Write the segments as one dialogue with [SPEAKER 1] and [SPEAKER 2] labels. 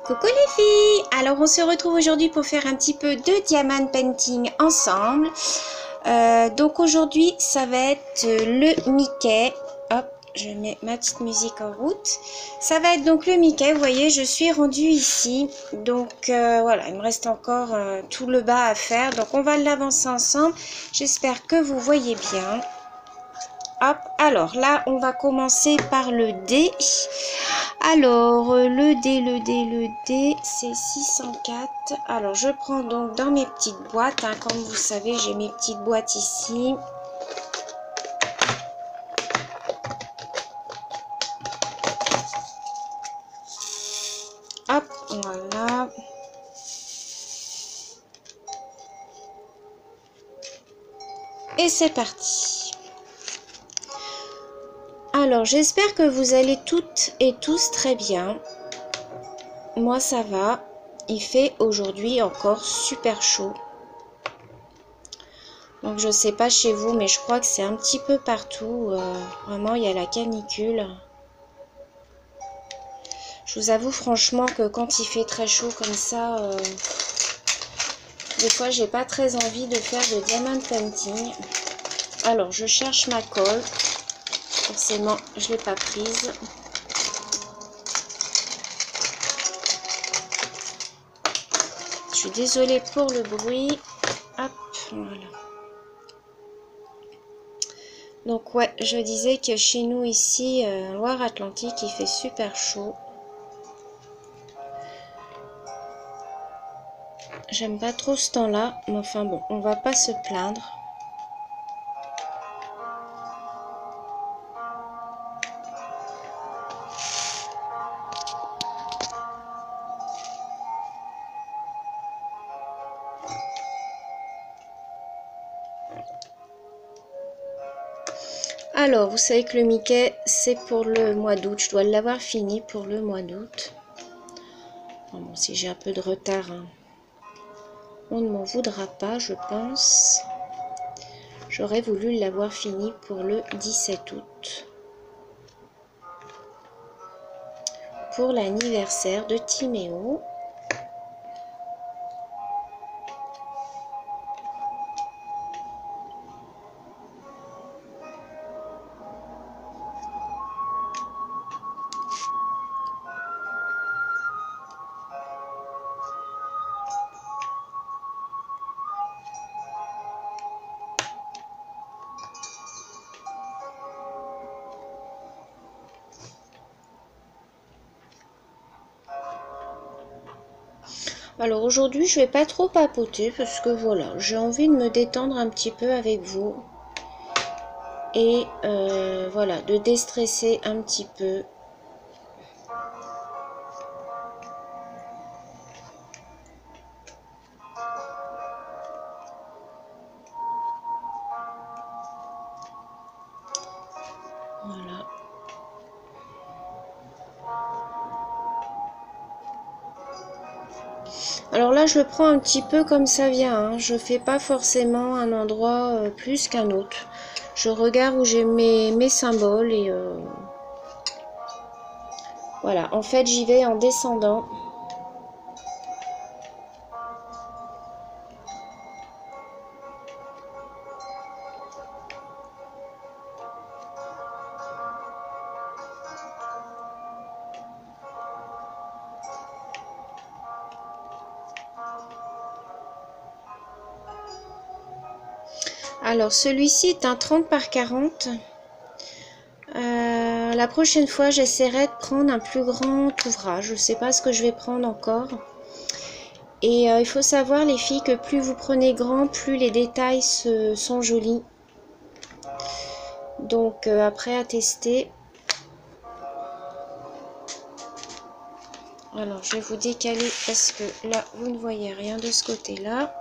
[SPEAKER 1] Coucou les filles! Alors on se retrouve aujourd'hui pour faire un petit peu de diamant painting ensemble. Donc aujourd'hui ça va être le Mickey. Hop, je mets ma petite musique en route. Ça va être donc le Mickey, vous voyez je suis rendue ici. Donc voilà, il me reste encore tout le bas à faire. Donc on va l'avancer ensemble. J'espère que vous voyez bien. Hop, alors là on va commencer par le D. Alors le D c'est 604. Alors je prends donc dans mes petites boîtes, hein, comme vous savez j'ai mes petites boîtes ici. Hop, voilà. Et c'est parti. Alors j'espère que vous allez toutes et tous très bien. Moi ça va. Il fait aujourd'hui encore super chaud. Donc je sais pas chez vous, mais je crois que c'est un petit peu partout. Vraiment il y a la canicule. Je vous avoue franchement que quand il fait très chaud comme ça, des fois j'ai pas très envie de faire de diamond painting. Alors je cherche ma colle. Forcément je l'ai pas prise. Je suis désolée pour le bruit. Hop, voilà. Donc ouais, je disais que chez nous ici, Loire-Atlantique, il fait super chaud. J'aime pas trop ce temps-là, mais enfin bon, on va pas se plaindre. Alors, vous savez que le Mickey, c'est pour le mois d'août. Je dois l'avoir fini pour le mois d'août. Bon, si j'ai un peu de retard, hein, on ne m'en voudra pas, je pense. J'aurais voulu l'avoir fini pour le 17 août. Pour l'anniversaire de Timéo. Alors aujourd'hui je vais pas trop papoter parce que voilà, j'ai envie de me détendre un petit peu avec vous. Et voilà, de déstresser un petit peu. Voilà. Alors là, je le prends un petit peu comme ça vient. Hein. Je fais pas forcément un endroit plus qu'un autre. Je regarde où j'ai mes symboles et voilà. En fait, j'y vais en descendant. Alors, celui-ci est un 30 par 40. La prochaine fois, j'essaierai de prendre un plus grand ouvrage. Je ne sais pas ce que je vais prendre encore. Et il faut savoir, les filles, que plus vous prenez grand, plus les détails sont jolis. Donc, après, à tester. Alors, je vais vous décaler parce que là, vous ne voyez rien de ce côté-là.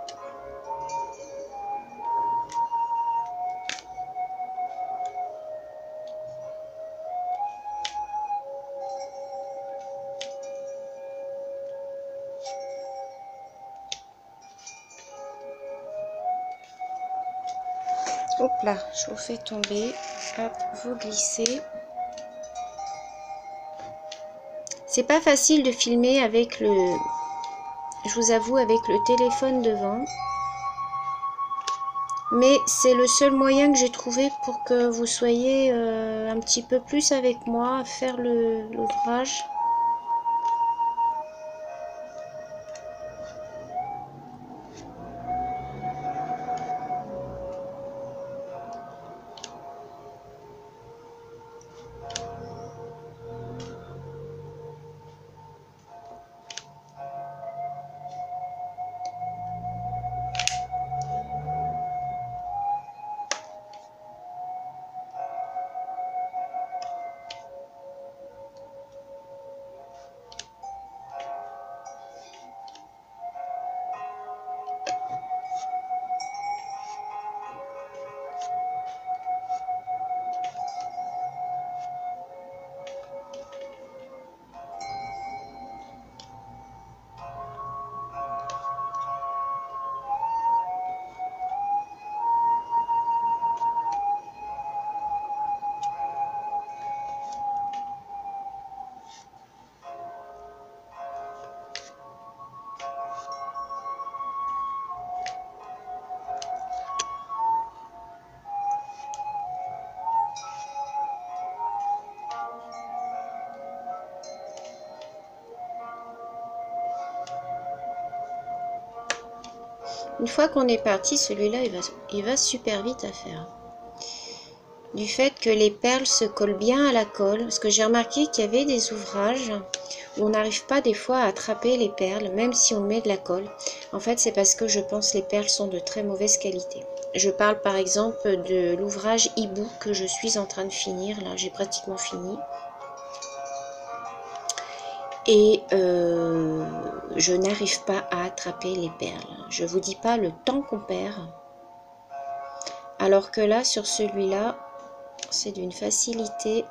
[SPEAKER 1] Hop là, je vous fais tomber. Hop, vous glissez. C'est pas facile de filmer avec le... Je vous avoue, avec le téléphone devant. Mais c'est le seul moyen que j'ai trouvé pour que vous soyez un petit peu plus avec moi à faire l'ouvrage. Une fois qu'on est parti, celui-là, il va super vite à faire. Du fait que les perles se collent bien à la colle, parce que j'ai remarqué qu'il y avait des ouvrages où on n'arrive pas des fois à attraper les perles, même si on met de la colle. En fait, c'est parce que je pense que les perles sont de très mauvaise qualité. Je parle par exemple de l'ouvrage e-book que je suis en train de finir, là, j'ai pratiquement fini. Et je n'arrive pas à attraper les perles. Je vous dis pas le temps qu'on perd. Alors que là, sur celui-là, c'est d'une facilité.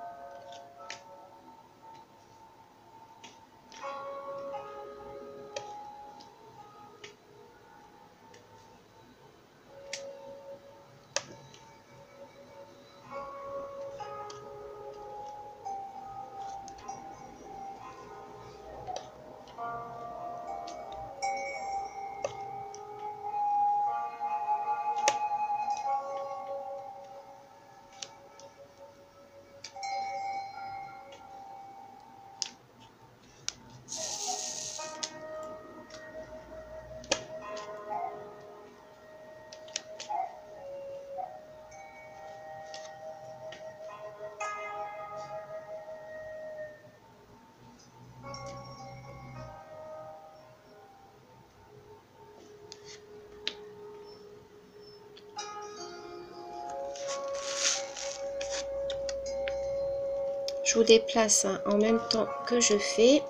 [SPEAKER 1] Je vous déplace hein, en même temps que je fais.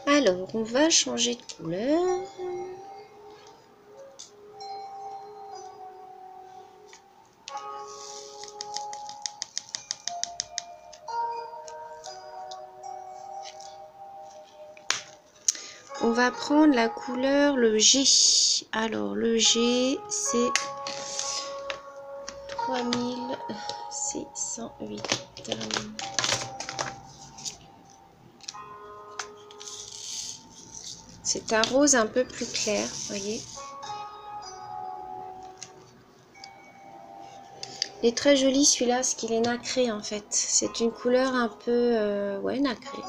[SPEAKER 1] Alors, on va changer de couleur. On va prendre la couleur, le G. Alors, le G, c'est 3608. C'est un rose un peu plus clair, voyez. Il est très joli celui-là, parce qu'il est nacré en fait. C'est une couleur un peu, ouais, nacrée.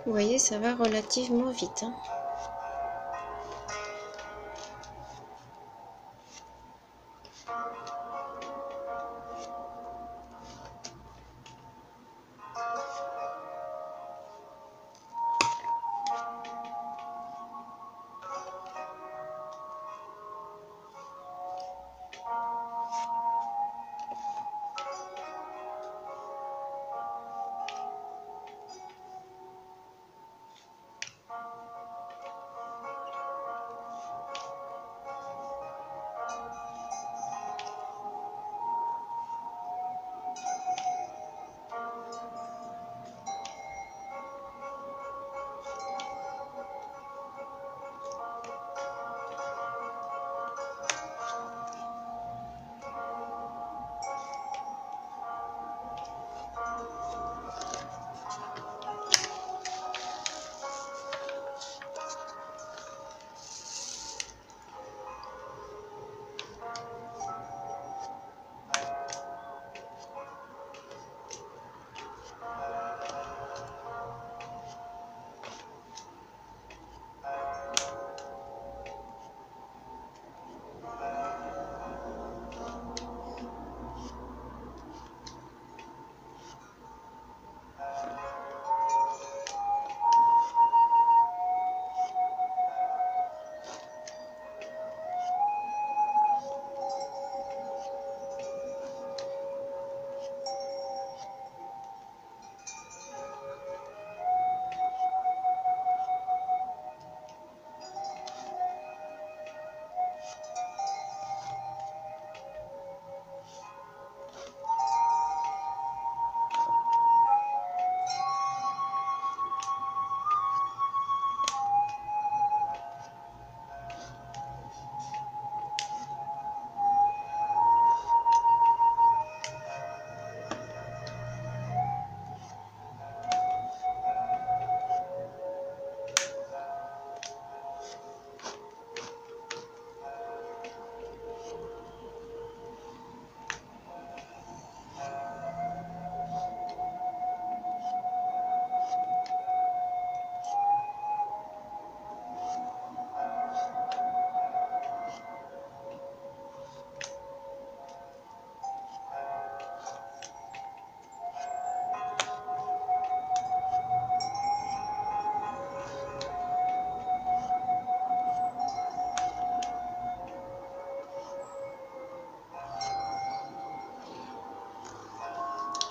[SPEAKER 1] Vous voyez, ça va relativement vite, hein.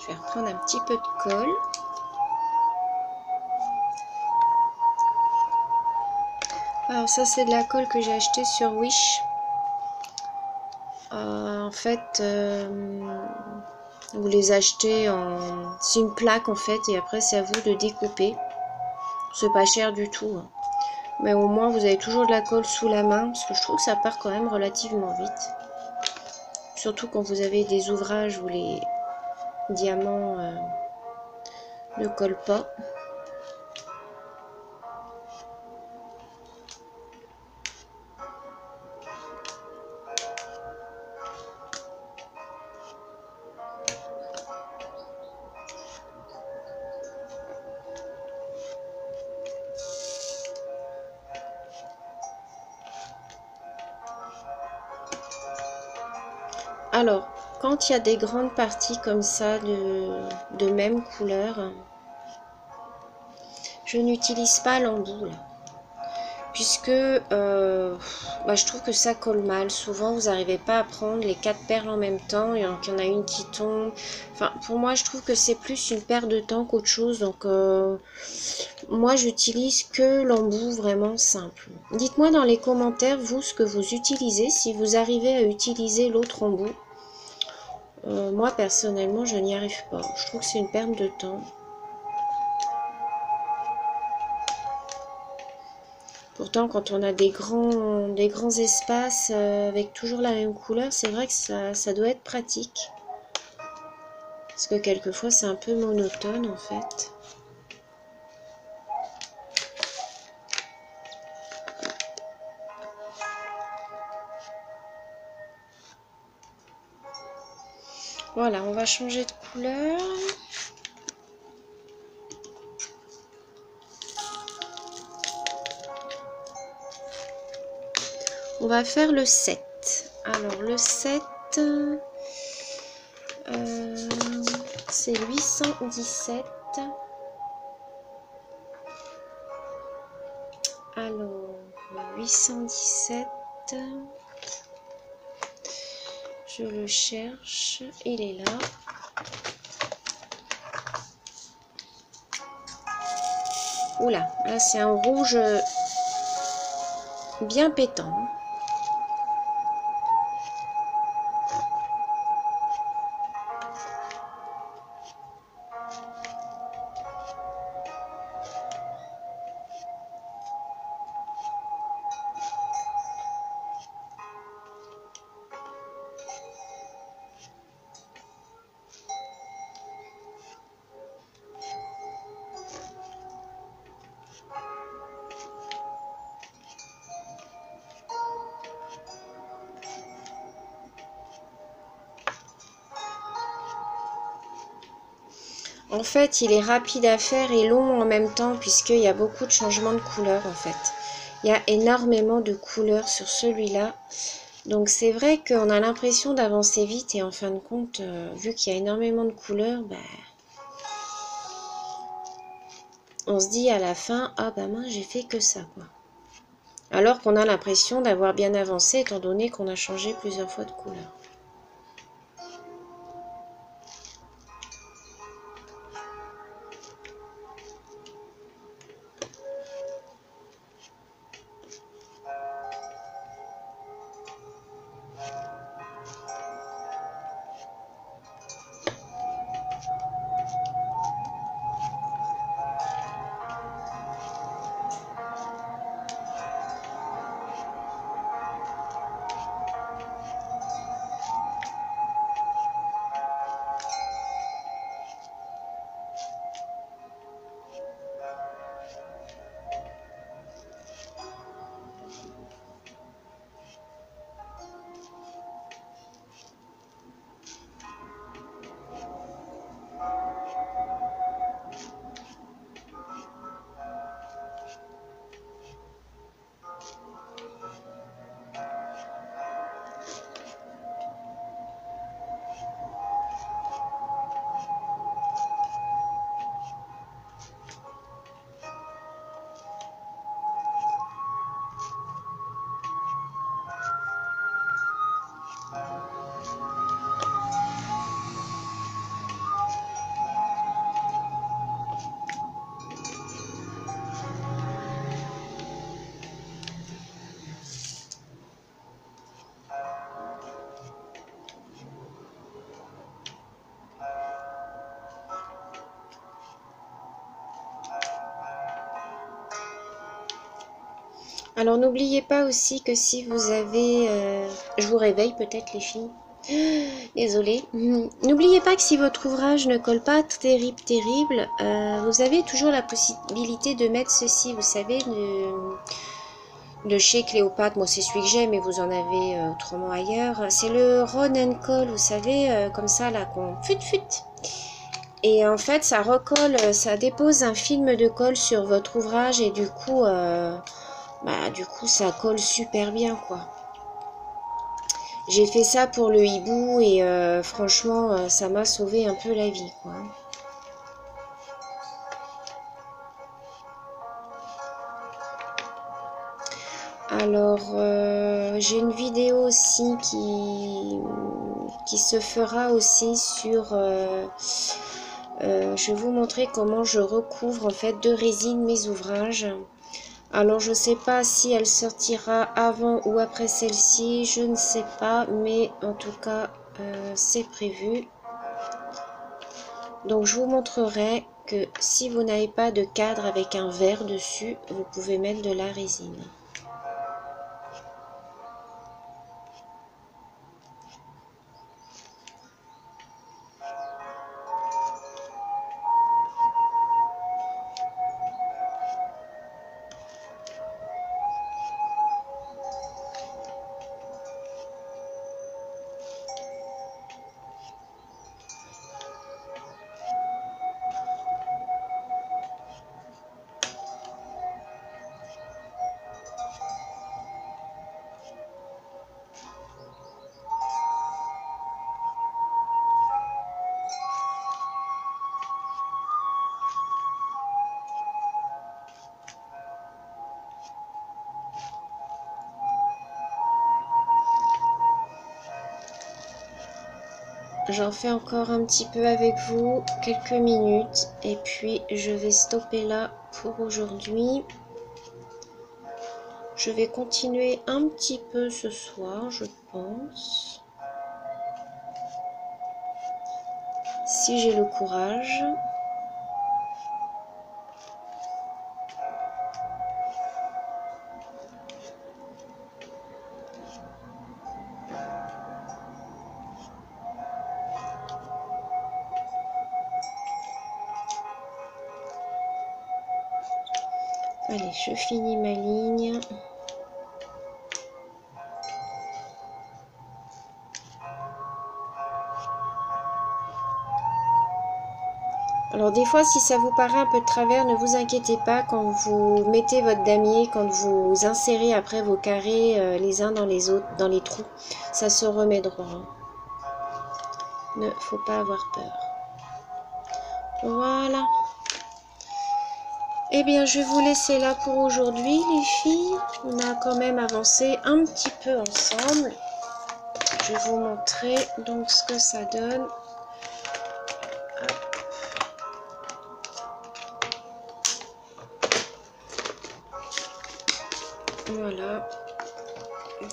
[SPEAKER 1] Je vais reprendre un petit peu de colle. Alors ça c'est de la colle que j'ai achetée sur Wish. En fait, vous les achetez en... C'est une plaque en fait et après c'est à vous de découper. C'est pas cher du tout, hein. Mais au moins vous avez toujours de la colle sous la main parce que je trouve que ça part quand même relativement vite. Surtout quand vous avez des ouvrages où les diamants ne collent pas. Alors, quand il y a des grandes parties comme ça de même couleur, je n'utilise pas l'embout là. Puisque je trouve que ça colle mal. Souvent, vous n'arrivez pas à prendre les 4 perles en même temps. Il y en a une qui tombe. Enfin, pour moi, je trouve que c'est plus une perte de temps qu'autre chose. Donc, moi, j'utilise que l'embout vraiment simple. Dites-moi dans les commentaires, vous, ce que vous utilisez. Si vous arrivez à utiliser l'autre embout. Moi, personnellement, je n'y arrive pas. Je trouve que c'est une perte de temps. Pourtant, quand on a des grands espaces avec toujours la même couleur, c'est vrai que ça doit être pratique. Parce que quelquefois, c'est un peu monotone en fait. Voilà, on va changer de couleur. On va faire le 7. Alors le 7, c'est 817. Alors 817, je le cherche, il est là. Oula, là c'est un rouge bien pétant. En fait, il est rapide à faire et long en même temps puisqu'il y a beaucoup de changements de couleurs en fait. Il y a énormément de couleurs sur celui-là. Donc c'est vrai qu'on a l'impression d'avancer vite et en fin de compte, vu qu'il y a énormément de couleurs, bah, on se dit à la fin, ah bah mince, j'ai fait que ça quoi. Alors qu'on a l'impression d'avoir bien avancé étant donné qu'on a changé plusieurs fois de couleur. Alors n'oubliez pas aussi que si vous avez... je vous réveille peut-être les filles. Désolée. N'oubliez pas que si votre ouvrage ne colle pas terrible, vous avez toujours la possibilité de mettre ceci, vous savez, de chez Cléopâtre. Moi c'est celui que j'ai, mais vous en avez autrement ailleurs. C'est le Run and Call, vous savez, comme ça là, qu'on fut. Et en fait ça recolle, ça dépose un film de colle sur votre ouvrage et du coup ça colle super bien quoi. J'ai fait ça pour le hibou et franchement ça m'a sauvé un peu la vie quoi. Alors j'ai une vidéo aussi qui se fera aussi sur je vais vous montrer comment je recouvre en fait de résine mes ouvrages. Alors je ne sais pas si elle sortira avant ou après celle-ci, je ne sais pas, mais en tout cas c'est prévu. Donc je vous montrerai que si vous n'avez pas de cadre avec un verre dessus, vous pouvez mettre de la résine. j'en fais encore un petit peu avec vous, quelques minutes, et puis je vais stopper là pour aujourd'hui. Je vais continuer un petit peu ce soir, je pense, si j'ai le courage. Allez, je finis ma ligne. Alors des fois, si ça vous paraît un peu de travers, ne vous inquiétez pas. Quand vous mettez votre damier, quand vous insérez après vos carrés les uns dans les autres, dans les trous, ça se remet droit. Ne faut pas avoir peur. Voilà. Eh bien, je vais vous laisser là pour aujourd'hui, les filles. On a quand même avancé un petit peu ensemble. Je vais vous montrer donc ce que ça donne. Voilà.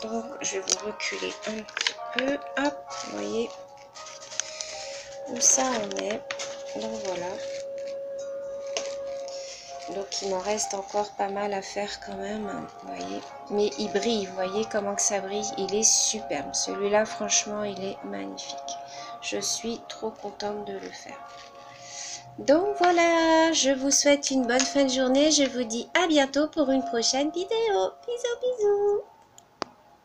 [SPEAKER 1] Donc, je vais vous reculer un petit peu. Hop, vous voyez où ça en est. Donc, voilà. Donc, il m'en reste encore pas mal à faire quand même. Vous voyez. Mais il brille. Vous voyez comment que ça brille. Il est superbe. Celui-là, franchement, il est magnifique. Je suis trop contente de le faire. Donc voilà, je vous souhaite une bonne fin de journée. Je vous dis à bientôt pour une prochaine vidéo. Bisous, bisous.